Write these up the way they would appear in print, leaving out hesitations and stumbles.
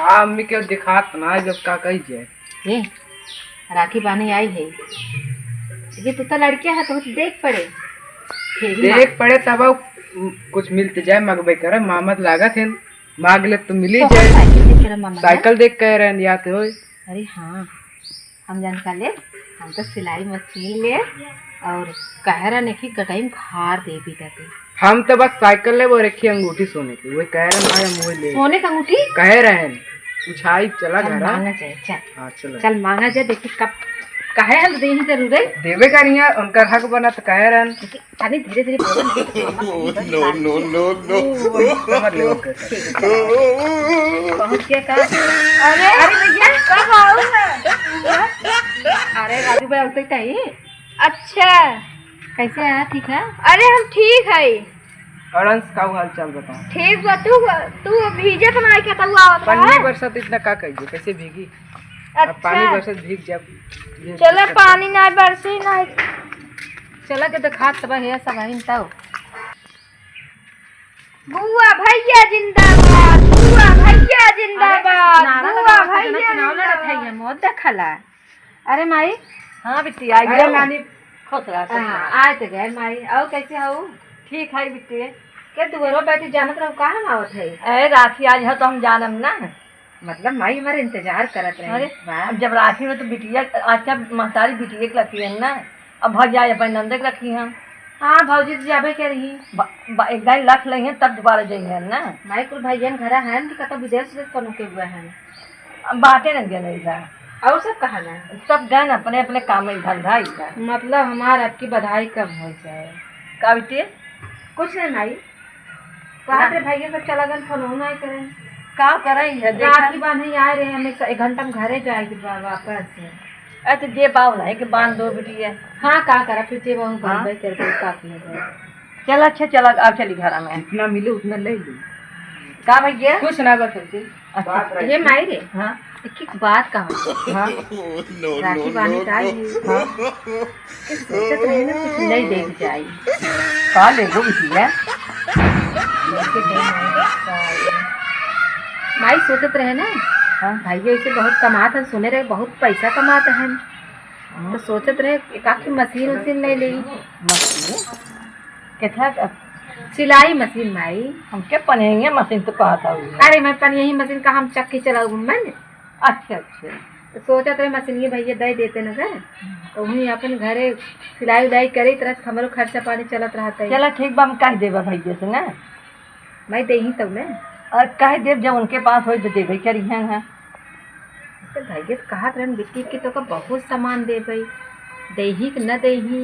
हाँ अम्मी के दिखात ना जब का कही जाए ये राखी बानी आई है ये तो लड़कियां है तो देख पड़े देख पड़े तब कुछ मिलते जाए मगबे करे मामत लागत है मांग ले तो मिली जाए। साइकिल देख कह रहे या तो अरे हाँ हम जान का ले हम तो सिलाई मशीन ले और कह रहा नहीं कि गटाई में भार दे भी देते हम तो बस साइकिल ले वो रखी अंगूठी सोने की वही कह रहे हैं मुझे ले सोने का अंगूठी कह रहे हैं पूछाई चला घर मांगना चाहिए चल हाँ चलो चल मांगा जाए देखिए कब कहे हम दे ही जरूर है देवे का नहीं है उनका हक बना तो कह रहे हैं अरे धीरे धीरे पहुँच के कहा अरे अरे भैया कब आओ अरे राजू भाई उतर चाहिए। अच्छा कैसे आया ठीक है? अरे हम ठीक है। और अंश का हाल चाल बताओ। ठीक बा तू भीजे तो नहीं कहता हुआ आवत पानी बरसात इतना का कहिए कैसे भीगी? अच्छा पानी बरसात भीग जब चलो पानी ना बरसे ना चला के देखा सब है सब है तब बुआ भैया जिंदाबाद बुआ भैया जिंदाबाद बुआ भैया जिंदाबाद मौत देखला। अरे माई हाँ बिट्टी आई अरे नानी खुश रहा आए तो गए माई और कैसे हो? ठीक है बिट्टी। क्या दुआरो बैठी जानत रहो कहाँ हम आवत है? अरे राखी आज है तो हम जानम ना मतलब माई हमारे इंतजार करत रहे। अरे अब जब राखी में तो बिटिया आज क्या महतारी बिटिया के रखी है ना अब भैया अपन नंदे के रखी हैं। हाँ भौजी तो जाबे के रही एक दिन रख लेंगे तब दोबारा जाएंगे ना माई कुल भैया घर है कि कतो विदेश से कोनो के हुआ है अब बातें न गए नहीं और सब कहा ना सब गए अपने अपने काम में धंधा ही मतलब हमार आपकी बधाई कब हो जाए का बिट्टी? कुछ नहीं माई कहा थे भैया सब चला गए फोन नहीं करें का करें है राखी बांधे आए रहे हमें 1 घंटा में घरे जाएगी वापस। अरे जे पाव है कि बांध दो बिटिया। हाँ का करा फिर जे बहु बनबे करके काफी है। चल अच्छा चला अब चली घर में जितना मिले उतना ले ली का भैया कुछ ना बस ये माई रे हाँ एक बात कहो हाँ राखी बांधे का सोचत रहे ना कुछ नहीं देख जाए का ले गो बिटिया माई सोचत रहे ना हाँ भाई ऐसे बहुत कमाते हैं सुने रहे बहुत पैसा कमाते हैं तो सोचत रहे एक आखिर मशीन उसीन नहीं ली मशीन कितना सिलाई मशीन माई हम क्या पनेंगे मशीन तो कहता हूँ। अरे मैं पन यही मशीन का हम चक्की चलाऊ मैंने अच्छा अच्छा तो सोचत रहे मशीन ये भैया दे देते न सर तो वहीं अपन घरे सिलाई उलाई करे तरह से हमारो खर्चा पानी चलत रहता है। चलो ठीक बा हम कह देवा भैया से ना मैं दे ही तब ना और कह देव जब उनके पास हो तो देवे क्या रही हैं तो भैया कहा रहे बिट्टी की तो का बहुत सामान दे भाई दे ही कि न दे ही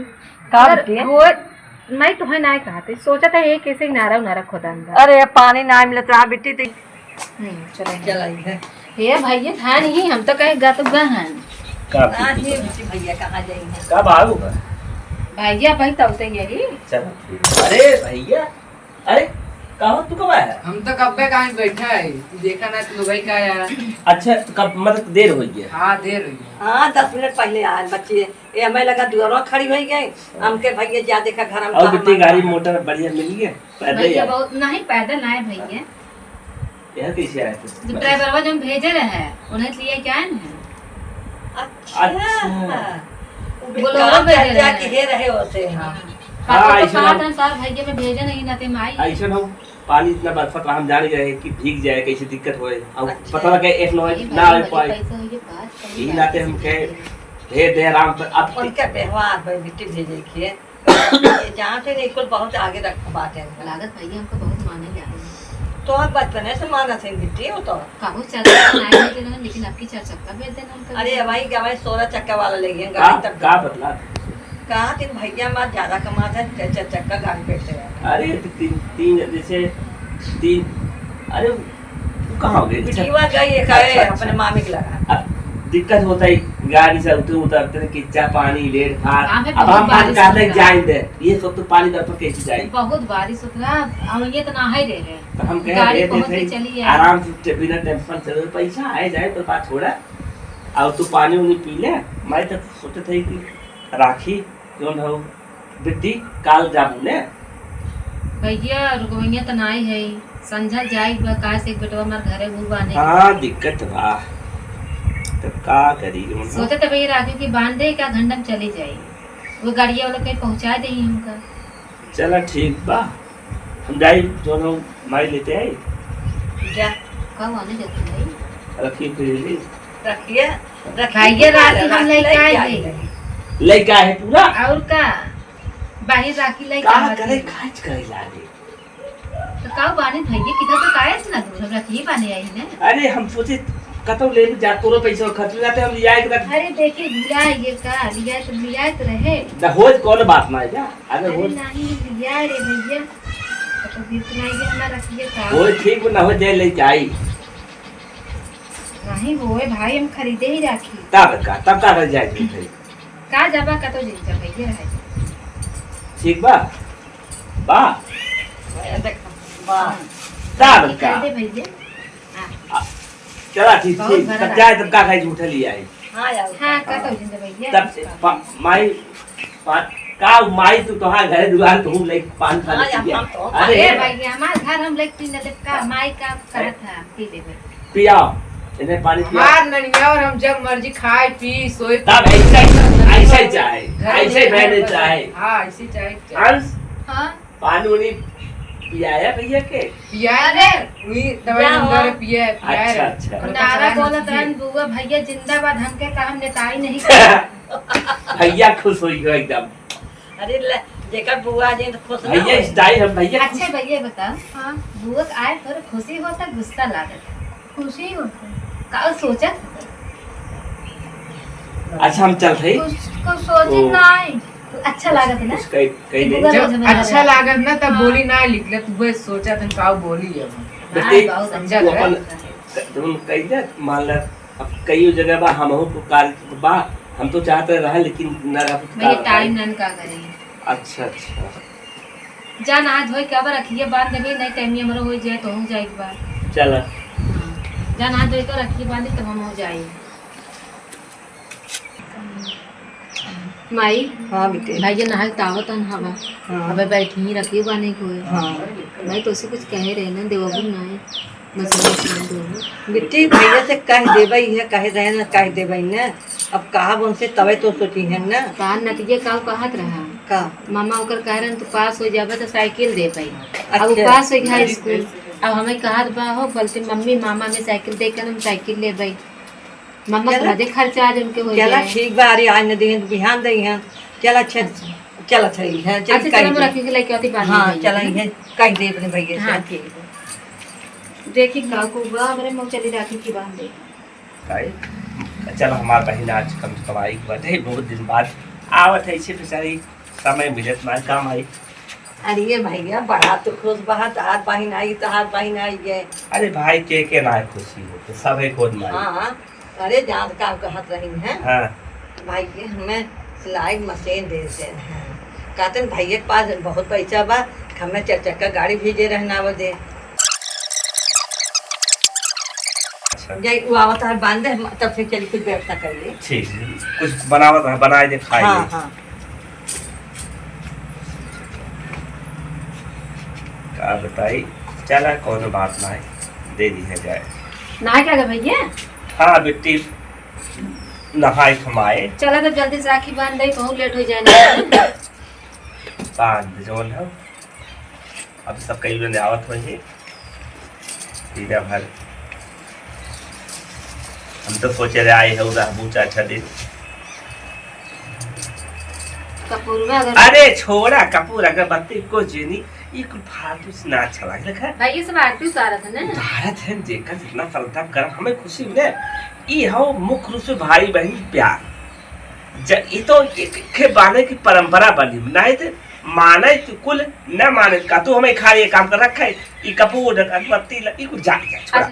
का अगर बिटिया? वो मैं तुम्हें ना कहते सोचा था ये कैसे नारा नारा खोदा अंदर अरे पानी ना मिलत रहा बिट्टी तो चले चलाई है हे भैया था नहीं हम तो कहे गा तो गहन भैया कहाँ जाएंगे कब आओगे? भैया भाई तब तो यही चलो ठीक। अरे भैया अरे कहो तू कब आया? हम तो कब कहाँ बैठा है देखा ना तो भाई का यार। अच्छा कब मतलब देर हो गई? हाँ देर हुई हाँ 10 मिनट पहले आए बच्चे ये हमें लगा दूर खड़ी हो गई हमके भैया जा देखा घर में और बिट्टी गाड़ी मोटर बढ़िया मिल गया पैदल भैया ही बहुत नहीं पैदल आए भैया यह कैसे आए थे? जो ड्राइवर जो भेजे रहे उन्हें लिए क्या है बोलो भेजे रहे होते हाँ, तो ऐसा कहा ना- था सर भैया में भेजे नहीं ना थे माई ऐसा ना हो, पानी इतना बरसत रहा हम जान गए कि भीग जाए कैसे दिक्कत होए और अच्छा। पता लगे एक ना आ पाए यही नाते हम कहे भेज दे आराम से अब उनका व्यवहार भाई बिट्टी भेजे किए जहाँ से नहीं कुल बहुत आगे रख बात है लागत भैया हमको बहुत माने जा रहे हैं तो आप बचपन से माना थे बिट्टी हो तो काबू चक्का लेकिन आपकी 4 चक्का भेज देना उनका अरे भाई क्या भाई 16 चक्का वाला ले गए का गाड़ी तक का बदला कहा तीन भैया माँ ज्यादा कमाता है 4 चक्का गाड़ी पे से अरे तो तीन जैसे 3 अरे तू कहाँ हो गई? जीवा गई एक है अच्छा, अपने मामी के लगा अब दिक्कत होता है गाड़ी से उतरते किच्चा पानी लेट फाट हाँ, मैं अब बहुत हम बारिश कहते हो जाए दे ये सब तो पानी दर पर कैसे जाए बहुत बारिश होता है हम ये तो ना ही रह रहे तो हम गाड़ी कहे पहुंच के दे चली आराम से बिना टेंशन चलो पैसा आए जाए तो बात छोड़ा और तू पानी उनी पी ले मैं तो सोचे थे कि राखी क्यों हो बिट्टी काल जाबू ने भैया रुकवैया तो नाई है संझा जाई बा का से बेटवा मार घरे वो बाने हाँ दिक्कत बा तो का करी सोचे तो भैया राखी की बांध दे का घंटा चली जाई वो गाड़िया वाला कहीं पहुंचा दे हमका। चला ठीक बा हम जाई दोनों माई लेते आई जा कब आने देते भाई रखी फिर ली रखिए भैया राखी हम लेके आए थे लड़का है पूरा और का बाहर राखी लेके का आए करे थे। खाच करे लागे तो का बाने भैया किधर तो काहे ना दूर हम राखी बाने आई ना। अरे हम सोचे कतो ले जा तोरो पैसा खर्च हो जाते हम लिया एक रख अरे देखिए लिया ये का लिया तो रहे ना होज कौन बात ना जा अगर अरे होज नहीं लिया रे भैया तो इतना ही हमारा रखिए का होज ठीक ना हो जाए लेके आई नहीं होए भाई हम खरीदे ही राखी तब का रह जाएगी भाई का जाबा का तो जिंदा भैया रहे ठीक बा बा वाह तब का खरीदे भैया चला ठीक बहुत ठीक बड़ा तब जाए तब का खाई झूठा लिया आई हाँ यार हाँ का तो जिंदा भैया तब से माई का माई तू तोहार घरे दुआर तो हूं ले पान खा हाँ, लेती या है। हम तो- अरे अरे भैया हमारे घर हम लेके पीने दे का माई का कहा था पी लेबे पिया इन्हें पानी पिया मार ननिया और हम जब मर्जी खाए पी सोए तब ऐसा ही चाहे ऐसे बहने चाहे हाँ ऐसे चाहे अंश हां पानी उनी पियाया भैया के पिया रे वही दवाई क्या अंदर हुआ? पिया पिया अच्छा, रे अच्छा। नारा बोलत रहन बुआ भैया जिंदाबाद हमके का हम नेताई नहीं कर भैया खुश हो गया एकदम अरे जेकर बुआ जी तो खुश ना भैया होई। स्टाइल हम भैया अच्छा भैया बताओ हां बुआ के आए थोड़ा खुशी होता गुस्सा लागत खुशी होता का सोचा अच्छा हम चल रही कुछ सोचे ओ। नहीं अच्छा लागत ना कुछ कई कई कि नहीं बुआ- जब अच्छा लागत ना तब हाँ। बोली ना लिखले तू बस सोचा था का बोली है बेटी हाँ, बहुत समझा अच्छा गया। लगता है। तुम कही दे मान ला अब कई जगह बा हम हो तो कार्य बा हम तो चाहते रहे लेकिन न रह भैया टाइम नन का करेंगे अच्छा अच्छा जान आज होई कब रखिए बांध देबे नहीं टाइम हमरो हो जाए तो हो जाए एक बार चल जान आज होई तो रखिए बांध तब हम हो जाए माई हाँ बेटे भैया नहाल तावत हन हवा हाँ अबे बैठी ही रखिए बाने को हाँ भाई तो उसे कुछ कहे रहे ना देवगुन ना है मसला दो बेटी भैया से कह देबई है कहे रहे ना कह देबई ना अब कहा उनसे तबे तो सोची है ना का नतिया का कहत रहा का मामा ओकर कह रहे तू पास हो जाबे तो साइकिल दे पाई अब वो अच्छा। पास हो गया स्कूल अब हमें कहत बा हो बोलते मम्मी मामा में साइकिल दे कर हम साइकिल ले भाई मामा चला। का खर्चा आज उनके हो चला जाए ठीक बा अरे आज न दी बिहान दई है चल अच्छा चल अच्छा ही है अच्छा चल चलो हम कह रखी के लेके आती बात हाँ चल है कह दे अपने भैया हाँ से ठीक है देखी गाँव को बा हमारे मुँह चली राखी की बांध दे चल हमार बहन आज कम से कम आई बात बहुत दिन बाद आवत है इसे बेचारी समय मिले तुम्हारे काम आई अरे भैया बड़ा तो खुश बहा हाथ बहिन आई तो हाथ बहिन आई है अरे भाई के ना खुशी हो तो सब है खुद मारी हाँ अरे जान काम कहत रही है हाँ भाई हमें सिलाई मशीन दे दे हैं कहते भैया के पास बहुत पैसा बा हमें 4 चक्का गाड़ी भेजे रहना वो दे अच्छा जाई वो आवत है बांध दे तब से चली कुछ व्यवस्था कर ले ठीक है। कुछ बनावत है बनाए दे खाए हाँ हाँ का बताई चला कोनो बात ना है दे दी है जाए ना क्या गे भैया हाँ बेटी नहाए खमाए चला तो जल्दी से राखी बांध दे बहुत लेट हो जाए बांध जोन है अब सब कई लोग आवत हो है तीजा भर हम तो सोचे रहे आए है उधर बूचा अच्छा दिन कपूर में अगर अरे छोड़ा कपूर अगरबत्ती को जेनी ये कुछ फालतू से ना अच्छा लगे देखा भैया सब आरती उतारा था ना भारत है जेकर जितना श्रद्धा कर हमें खुशी मिले ये हो मुख्य रूप से भाई बहन प्यार ये तो के बाने की परंपरा बनी नहीं तो माने तो कुल न माने का तू हमें खा ये काम कर रखा है ये कपूर अगरबत्ती ये कुछ जान गया छोड़ा